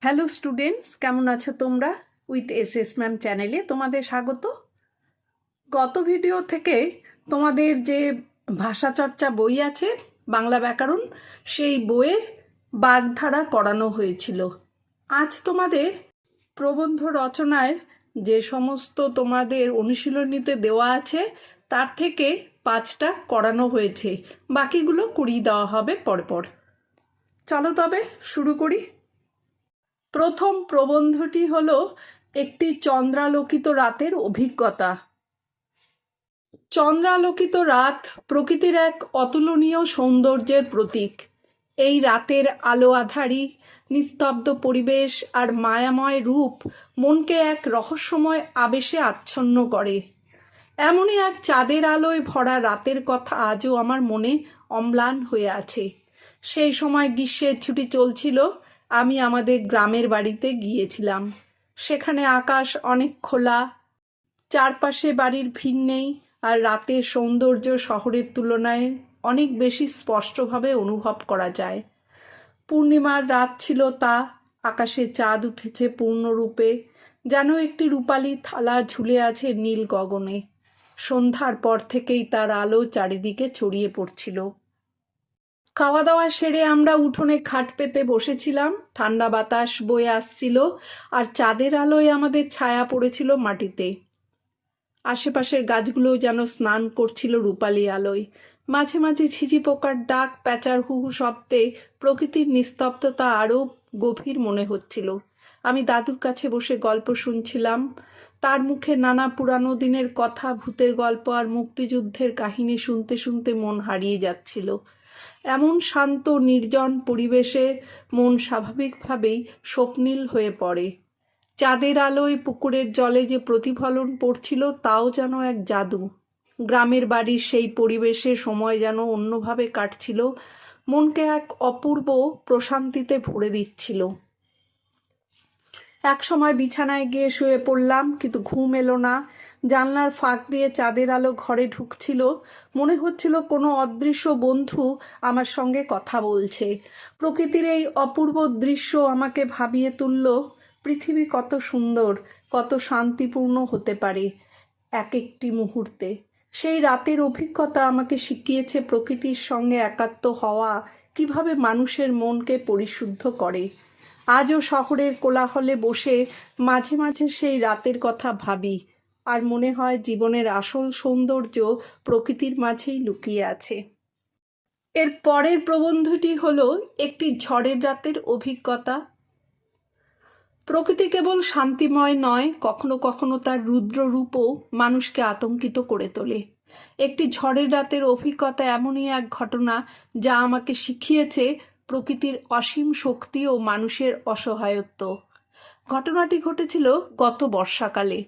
Hello students, কেমন আছো তোমরা? উইথ এস ম্যাম চ্যানেলে তোমাদের স্বাগত। গত ভিডিও থেকে তোমাদের যে ভাষা চর্চা বই আছে বাংলা ব্যাকরণ, সেই বইয়ের বাগধারা করানো হয়েছিল। আজ তোমাদের প্রবন্ধ রচনায় যে সমস্ত তোমাদের অনুশীলনীতে দেওয়া আছে তার থেকে 5টা করানো হয়েছে, বাকিগুলো করিয়ে দেওয়া হবে পরপর। চলো তবে শুরু করি। প্রথম প্রবন্ধটি হলো একটি চন্দ্রালোকিত রাতের অভিজ্ঞতা। চন্দ্রালোকিত রাত প্রকৃতির এক অতুলনীয় সৌন্দর্যের প্রতীক। এই রাতের আলো আঁধারি, নিস্তব্ধ পরিবেশ আর মায়াময় রূপ মনকে এক রহস্যময় আবেশে আচ্ছন্ন করে। এমনই এক চাঁদের আলোয় ভরা রাতের কথা আজও আমার মনে অম্লান হয়ে আছে। সেই সময় গ্রীষ্মের ছুটি চলছিল। আমি আমাদের গ্রামের বাড়িতে গিয়েছিলাম। সেখানে আকাশ অনেক খোলা, চারপাশে বাড়ির ভিড় নেই, আর রাতের সৌন্দর্য শহরের তুলনায় অনেক বেশি স্পষ্টভাবে অনুভব করা যায়। পূর্ণিমার রাত ছিল তা। আকাশে চাঁদ উঠেছে পূর্ণরূপে, যেন একটি রূপালী থালা ঝুলে আছে নীল গগনে। সন্ধ্যার পর থেকেই তার আলো চারিদিকে ছড়িয়ে পড়ছিল। খাওয়া দাওয়া সেরে আমরা উঠোনে খাট পেতে বসেছিলাম। ঠান্ডা বাতাস বয়ে আসছিল, আর চাঁদের আলোয় আমাদের ছায়া পড়েছিল মাটিতে। আশেপাশের গাছগুলো যেন স্নান করছিল রূপালী আলোয়। মাঝে মাঝে ঝিঝি পোকার ডাক, প্যাঁচার হুহু শব্দে প্রকৃতির নিস্তব্ধতা আরও গভীর মনে হচ্ছিল। আমি দাদুর কাছে বসে গল্প শুনছিলাম। তার মুখে নানা পুরানো দিনের কথা, ভূতের গল্প আর মুক্তিযুদ্ধের কাহিনী শুনতে শুনতে মন হারিয়ে যাচ্ছিল। এমন শান্ত নির্জন পরিবেশে মন স্বাভাবিকভাবেই স্বপ্নীল হয়ে পড়ে। চাঁদের আলোয় পুকুরের জলে যে প্রতিফলন পড়ছিল তাও যেন এক জাদু। গ্রামের বাড়ির সেই পরিবেশে সময় যেন অন্যভাবে কাটছিল, মনকে এক অপূর্ব প্রশান্তিতে ভরে দিচ্ছিল। এক সময় বিছানায় গিয়ে শুয়ে পড়লাম, কিন্তু ঘুম এলো না। জানলার ফাঁক দিয়ে চাঁদের আলো ঘরে ঢুকছিল। মনে হচ্ছিল কোনো অদৃশ্য বন্ধু আমার সঙ্গে কথা বলছে। প্রকৃতির এই অপূর্ব দৃশ্য আমাকে ভাবিয়ে তুলল, পৃথিবী কত সুন্দর, কত শান্তিপূর্ণ হতে পারে এক একটি মুহূর্তে। সেই রাতের অভিজ্ঞতা আমাকে শিখিয়েছে প্রকৃতির সঙ্গে একাত্ম হওয়া কিভাবে মানুষের মনকে পরিশুদ্ধ করে। আজও শহরের কোলাহলে বসে মাঝে মাঝে সেই রাতের কথা ভাবি, আর মনে হয় জীবনের আসল সৌন্দর্য প্রকৃতির মাঝেই লুকিয়ে আছে। এর পরের প্রবন্ধটি হলো একটি ঝড়ের রাতের অভিজ্ঞতা। প্রকৃতি কেবল শান্তিময় নয়, কখনো কখনো তার রুদ্র রূপও মানুষকে আতঙ্কিত করে তোলে। একটি ঝড়ের রাতের অভিজ্ঞতা এমনই এক ঘটনা যা আমাকে শিখিয়েছে প্রকৃতির অসীম শক্তি ও মানুষের অসহায়ত্ব। ঘটনাটি ঘটেছিল গত বর্ষাকালে।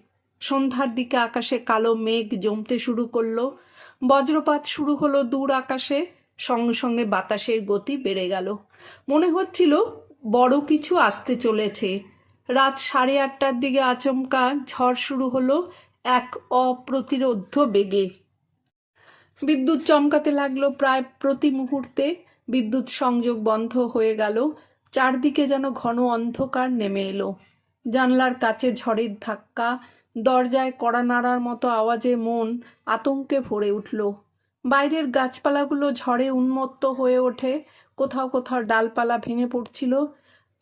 সন্ধ্যার দিকে আকাশে কালো মেঘ জমতে শুরু করলো। বজ্রপাত শুরু হলো দূর আকাশে। সঙ্গে সঙ্গে বাতাসের গতি বেড়ে গেল। মনে হচ্ছিল বড় কিছু আসতে চলেছে। রাত 8:30টার দিকে আচমকা ঝড় শুরু হলো এক অপ্রতিরোধ্য বেগে। বিদ্যুৎ চমকাতে লাগলো প্রায় প্রতি মুহূর্তে। বিদ্যুৎ সংযোগ বন্ধ হয়ে গেল। চারদিকে যেন ঘন অন্ধকার নেমে এলো। জানলার কাছে ঝড়ের ধাক্কা, দরজায় কড়া নাড়ার মতো আওয়াজে মন আতঙ্কে ভরে উঠল। বাইরের গাছপালাগুলো ঝড়ে উন্মত্ত হয়ে ওঠে, কোথাও কোথাও ডালপালা ভেঙে পড়ছিল।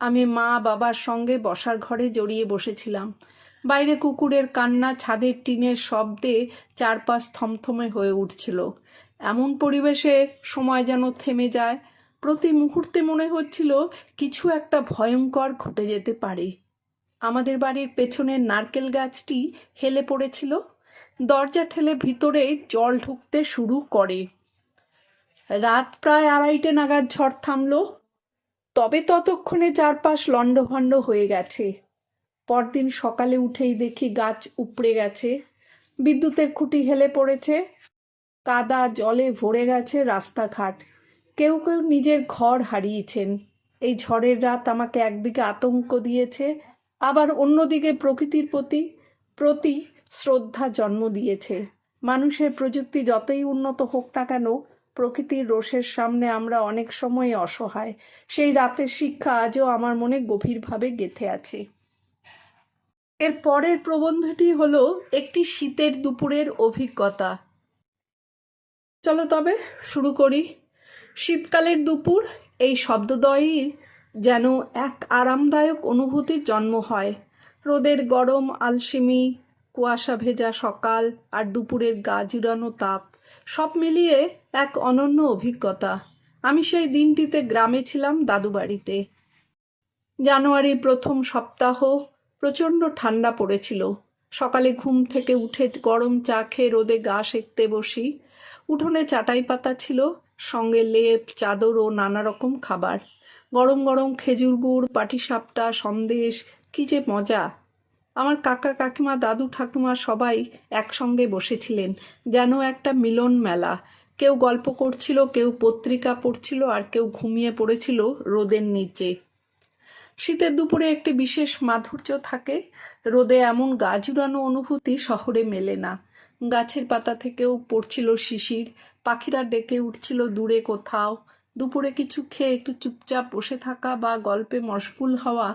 আমি মা বাবার সঙ্গে বসার ঘরে জড়িয়ে বসেছিলাম। বাইরে কুকুরের কান্না, ছাদের টিনের শব্দে চারপাশ থমথমে হয়ে উঠছিল। এমন পরিবেশে সময় যেন থেমে যায়। প্রতি মুহূর্তে মনে হচ্ছিল কিছু একটা ভয়ঙ্কর ঘটে যেতে পারে। আমাদের বাড়ির পেছনের নারকেল গাছটি হেলে পড়েছিল। দরজা ঠেলে ভিতরে জল ঢুকতে শুরু করে। রাত প্রায় 2:30 নাগাদ ঝড় থামলো। তবে ততক্ষণে চারপাশ লণ্ডভণ্ড হয়ে গেছে। পরদিন সকালে উঠেই দেখি গাছ উপড়ে গেছে, বিদ্যুতের খুঁটি হেলে পড়েছে, কাদা জলে ভরে গেছে রাস্তাঘাট। কেউ কেউ নিজের ঘর হারিয়েছেন। এই ঝড়ের রাত আমাকে একদিকে আতঙ্ক দিয়েছে, আবার অন্যদিকে প্রকৃতির প্রতি শ্রদ্ধা জন্ম দিয়েছে। মানুষের প্রযুক্তি যতই উন্নত হোক না কেন, প্রকৃতির রোষের সামনে আমরা অনেক সময় অসহায়। সেই রাতের শিক্ষা আজও আমার মনে গভীরভাবে গেঁথে আছে। এর পরের প্রবন্ধটি হলো একটি শীতের দুপুরের অভিজ্ঞতা। চলো তবে শুরু করি। শীতকালের দুপুর, এই শব্দদ্বয়ই যেন এক আরামদায়ক অনুভূতির জন্ম হয়। রোদের গরম আলসেমি, কুয়াশা ভেজা সকাল আর দুপুরের গা জুড়ানো তাপ, সব মিলিয়ে এক অনন্য অভিজ্ঞতা। আমি সেই দিনটিতে গ্রামে ছিলাম, দাদু বাড়িতে। জানুয়ারির প্রথম সপ্তাহ, প্রচণ্ড ঠান্ডা পড়েছিল। সকালে ঘুম থেকে উঠে গরম চা খেয়ে রোদে গা সেঁকতে বসি। উঠোনে চাটাই পাতা ছিল, সঙ্গে লেপ, চাদর ও নানা রকম খাবার। গরম গরম খেজুর গুড়, পাটিসাপটা, সন্দেশ, কি যে মজা! আমার কাকা কাকিমা, দাদু ঠাকুমা সবাই একসঙ্গে বসেছিলেন, যেন একটা মিলন মেলা। কেউ গল্প করছিল, কেউ পত্রিকা পড়ছিল, আর কেউ ঘুমিয়ে পড়েছিল রোদের নিচে। শীতের দুপুরে একটি বিশেষ মাধুর্য থাকে। রোদে এমন গা জুড়ানো অনুভূতি শহরে মেলে না। গাছের পাতা থেকেও পড়ছিল শিশির, পাখিরা ডেকে উঠছিল দূরে কোথাও। দুপুরে কিছু খেয়ে একটু চুপচাপ বসে থাকা বা গল্পে মশগুল হওয়া,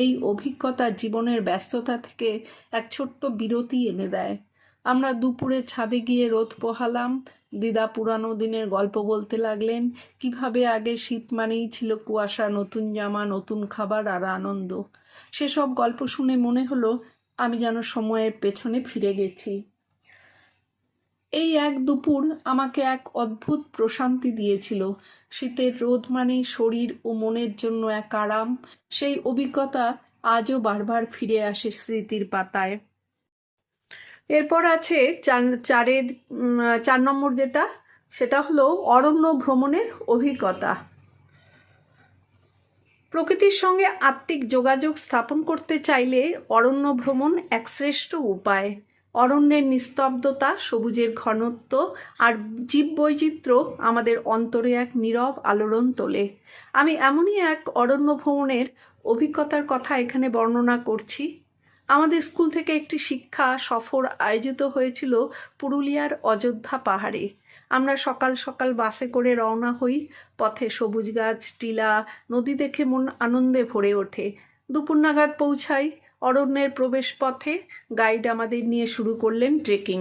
এই অভিজ্ঞতা জীবনের ব্যস্ততা থেকে এক ছোট্ট বিরতি এনে দেয়। আমরা দুপুরে ছাদে গিয়ে রোদ পোহালাম। দিদা পুরানো দিনের গল্প বলতে লাগলেন, কিভাবে আগে শীত মানেই ছিল কুয়াশা, নতুন জামা, নতুন খাবার আর আনন্দ। সেসব গল্প শুনে মনে হলো আমি যেন সময়ের পেছনে ফিরে গেছি। এই এক দুপুর আমাকে এক অদ্ভুত প্রশান্তি দিয়েছিল। শীতের রোদ মানেই শরীর ও মনের জন্য এক আরাম। সেই অভিজ্ঞতা আজও বারবার ফিরে আসে স্মৃতির পাতায়। এরপর আছে চার নম্বর যেটা, সেটা হলো অরণ্য ভ্রমণের অভিজ্ঞতা। প্রকৃতির সঙ্গে আত্মিক যোগাযোগ স্থাপন করতে চাইলে অরণ্য ভ্রমণ এক শ্রেষ্ঠ উপায়। অরণ্যের নিস্তব্ধতা, সবুজের ঘনত্ব আর জীববৈচিত্র্য আমাদের অন্তরে এক নীরব আলোড়ন তোলে। আমি এমনই এক অরণ্য ভ্রমণের অভিজ্ঞতার কথা এখানে বর্ণনা করছি। আমাদের স্কুল থেকে একটি শিক্ষা সফর আয়োজিত হয়েছিল পুরুলিয়ার অযোধ্যা পাহাড়ে। আমরা সকাল সকাল বাসে করে রওনা হই। পথে সবুজ গাছ, টিলা, নদী দেখে মন আনন্দে ভরে ওঠে। দুপুর নাগাদ পৌঁছাই অরণ্যের প্রবেশ পথে। গাইড আমাদের নিয়ে শুরু করলেন ট্রেকিং।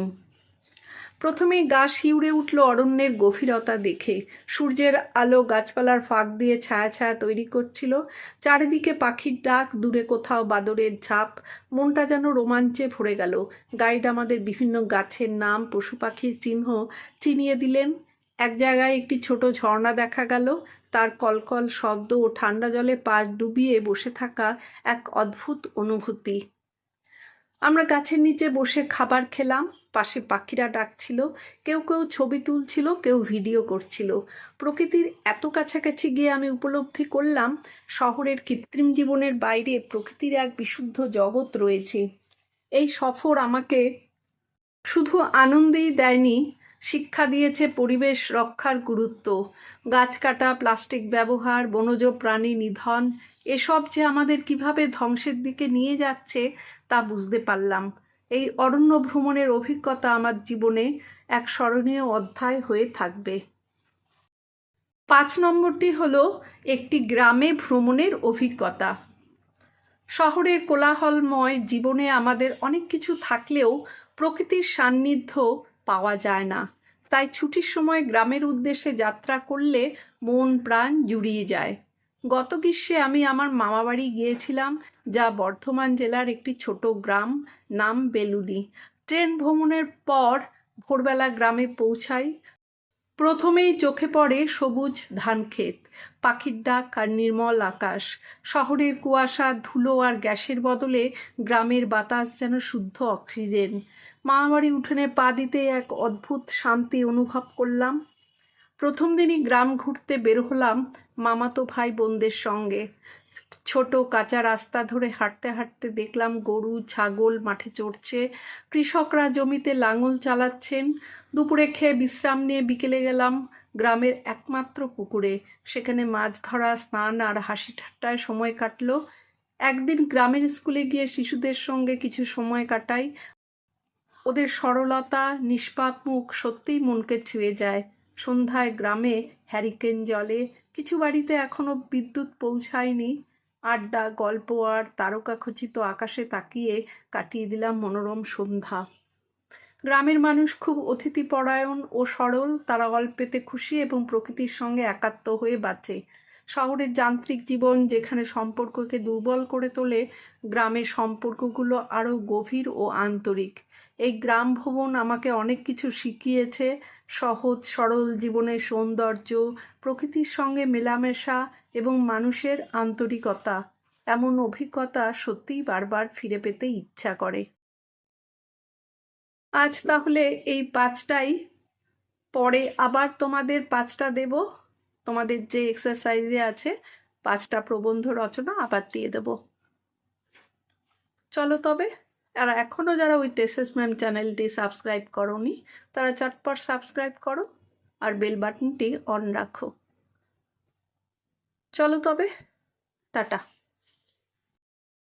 প্রথমেই গা শিউরে উঠল অরণ্যের গভীরতা দেখে। সূর্যের আলো গাছপালার ফাঁক দিয়ে ছায়া ছায়া তৈরি করছিল। চারিদিকে পাখির ডাক, দূরে কোথাও বাদরের ঝাঁপ। মনটা যেন রোমাঞ্চে ভরে গেল। গাইড আমাদের বিভিন্ন গাছের নাম, পশু পাখির চিহ্ন চিনিয়ে দিলেন। এক জায়গায় একটি ছোট ঝর্ণা দেখা গেল। তার কলকল শব্দ ও ঠান্ডা জলে পা ডুবিয়ে বসে থাকা এক অদ্ভুত অনুভূতি। আমরা গাছের নিচে বসে খাবার খেলাম। পাশে পাখিরা ডাকছিল, কেউ কেউ ছবি তুলছিল, কেউ ভিডিও করছিল। প্রকৃতির এত কাছাকাছি গিয়ে আমি উপলব্ধি করলাম শহরের কৃত্রিম জীবনের বাইরে প্রকৃতির এক বিশুদ্ধ জগৎ রয়েছে। এই সফর আমাকে শুধু আনন্দেই দেয়নি, শিক্ষা দিয়েছে পরিবেশ রক্ষার গুরুত্ব। গাছ কাটা, প্লাস্টিক ব্যবহার, বনজ প্রাণী নিধন, এসব যে আমাদের কিভাবে ধ্বংসের দিকে নিয়ে যাচ্ছে তা বুঝতে পারলাম। এই অরণ্য ভ্রমণের অভিজ্ঞতা আমার জীবনে এক স্মরণীয় অধ্যায় হয়ে থাকবে। 5 নম্বরটি হলো একটি গ্রামে ভ্রমণের অভিজ্ঞতা। শহরের কোলাহলময় জীবনে আমাদের অনেক কিছু থাকলেও প্রকৃতির সান্নিধ্য পাওয়া যায় না। তাই ছুটির সময় গ্রামের উদ্দেশ্যে যাত্রা করলে মন প্রাণ জুড়িয়ে যায়। গত গ্রীষ্মে আমি আমার মামাবাড়ি গিয়েছিলাম, যা বর্ধমান জেলার একটি ছোট গ্রাম, নাম বেলুড়ি। ট্রেন ভ্রমণের পর ভোরবেলা গ্রামে পৌঁছাই। প্রথমেই চোখে পড়ে সবুজ ধানক্ষেত, পাখির ডাক আর নির্মল আকাশ। শহরের কুয়াশা, ধুলো আর গ্যাসের বদলে গ্রামের বাতাস যেন শুদ্ধ অক্সিজেন। মামাবাড়ি উঠোনে পা দিতে এক অদ্ভুত শান্তি অনুভব করলাম। প্রথম দিনই গ্রাম ঘুরতে বের হলাম মামাতো ভাই বোনদের সঙ্গে। ছোট কাঁচা রাস্তা ধরে হাঁটতে হাঁটতে দেখলাম গরু ছাগল মাঠে চড়ছে, কৃষকরা জমিতে লাঙল চালাচ্ছেন। দুপুরে খেয়ে বিশ্রাম নিয়ে বিকেলে গেলাম গ্রামের একমাত্র পুকুরে। সেখানে মাছ ধরা, স্নান আর হাসি ঠাট্টায় সময় কাটলো। একদিন গ্রামের স্কুলে গিয়ে শিশুদের সঙ্গে কিছু সময় কাটাই। ওদের সরলতা, নিষ্পাপ মুখ সত্যিই মনকে ছুঁয়ে যায়। সন্ধ্যায় গ্রামে হ্যারিকেন জ্বলে, কিছু বাড়িতে এখনো বিদ্যুৎ পৌঁছায়নি। আড্ডা, গল্প আর তারকাখচিত আকাশে তাকিয়ে কাটিয়ে দিলাম মনোরম সন্ধ্যা। গ্রামের মানুষ খুব অতিথিপরায়ণ ও সরল, তারা অল্পেতে খুশি এবং প্রকৃতির সঙ্গে একাত্ম হয়ে বাঁচে। শহরের যান্ত্রিক জীবন যেখানে সম্পর্ককে দুর্বল করে তোলে, গ্রামের সম্পর্কগুলো আরও গভীর ও আন্তরিক। এই গ্রাম ভ্রমণ আমাকে অনেক কিছু শিখিয়েছে। সহজ সরল জীবনের সৌন্দর্য, প্রকৃতির সঙ্গে মেলামেশা এবং মানুষের আন্তরিকতা, এমন অভিজ্ঞতা সত্যিই বারবার ফিরে পেতে ইচ্ছা করে। আজ তাহলে এই 5টাই, পরে আবার তোমাদের 5টা দেব। তোমাদের যে এক্সারসাইজে আছে 5টা প্রবন্ধ রচনা আবার দিয়ে দেব। চলো তবে। আর এখনও যারা উইথ এসএস ম্যাম চ্যানেলটি সাবস্ক্রাইব করোনি, তারা চটপট সাবস্ক্রাইব করো আর বেল বাটনটি অন রাখো। চলো তবে, টাটা।